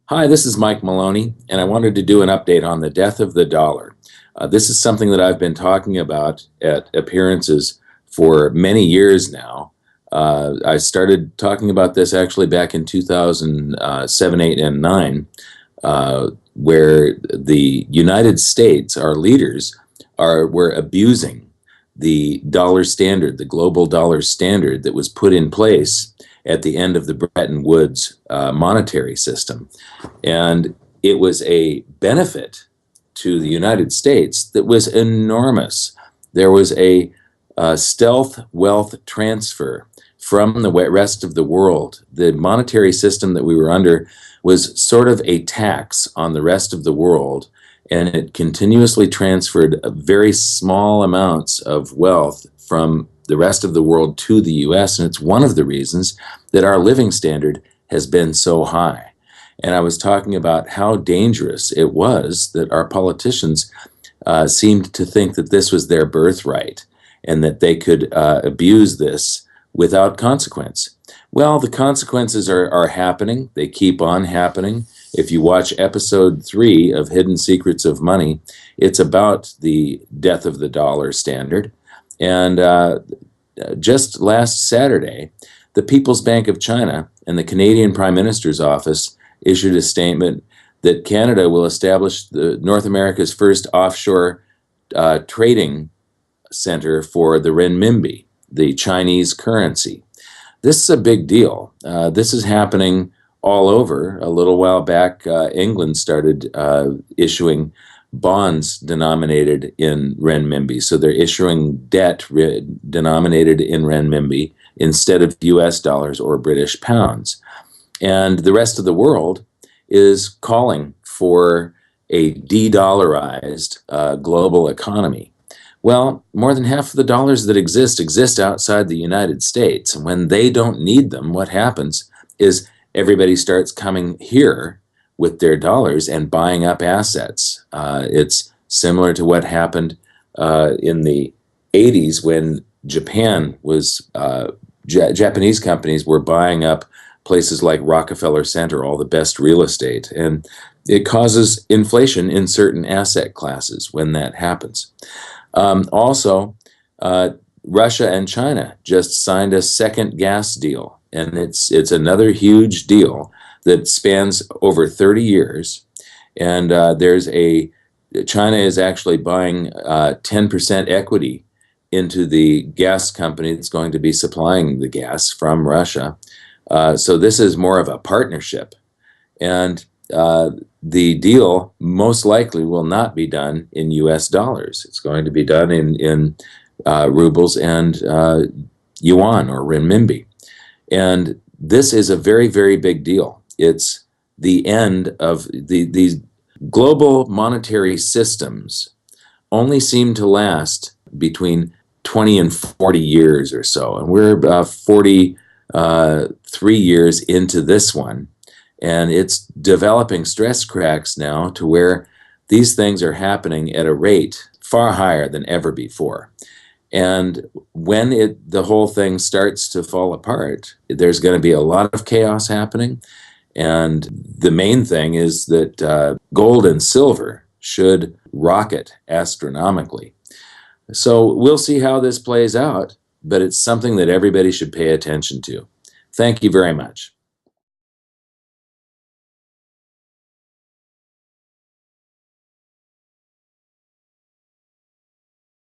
Hi, this is Mike Maloney, and I wanted to do an update on the death of the dollar. This is something that I've been talking about at appearances for many years now. I started talking about this actually back in 2007, 8, and 9, where the United States, our leaders, were abusing the dollar standard, the global dollar standard that was put in place at the end of the Bretton Woods monetary system. And it was a benefit to the United States that was enormous. There was a stealth wealth transfer from the rest of the world. The monetary system that we were under was sort of a tax on the rest of the world, and it continuously transferred very small amounts of wealth from the rest of the world to the US, and it's one of the reasons that our living standard has been so high. And I was talking about how dangerous it was that our politicians seemed to think that this was their birthright and that they could abuse this without consequence. Well, the consequences are happening. They keep on happening. If you watch episode 3 of Hidden Secrets of Money, it's about the death of the dollar standard. And just last Saturday, the People's Bank of China and the Canadian Prime Minister's office issued a statement that Canada will establish North America's first offshore trading center for the renminbi, the Chinese currency. This is a big deal. This is happening all over. A little while back, England started issuing bonds denominated in renminbi. So they're issuing debt denominated in renminbi instead of US dollars or British pounds. And the rest of the world is calling for a de-dollarized global economy. Well, more than half of the dollars that exist outside the United States. And when they don't need them, what happens is everybody starts coming here with their dollars and buying up assets. It's similar to what happened in the 80s when Japan was, Japanese companies were buying up places like Rockefeller Center, all the best real estate. And it causes inflation in certain asset classes when that happens. Also, Russia and China just signed a second gas deal, and it's another huge deal that spans over 30 years. And China is actually buying 10% equity into the gas company that's going to be supplying the gas from Russia. So this is more of a partnership. And the deal most likely will not be done in US dollars. It's going to be done in rubles and yuan or renminbi. And this is a very, very big deal. It's the end of these global monetary systems only seem to last between 20 and 40 years or so. And we're about 43 years into this one. And it's developing stress cracks now to where these things are happening at a rate far higher than ever before. And when the whole thing starts to fall apart, there's going to be a lot of chaos happening. And the main thing is that gold and silver should rocket astronomically. So we'll see how this plays out, but it's something that everybody should pay attention to. Thank you very much.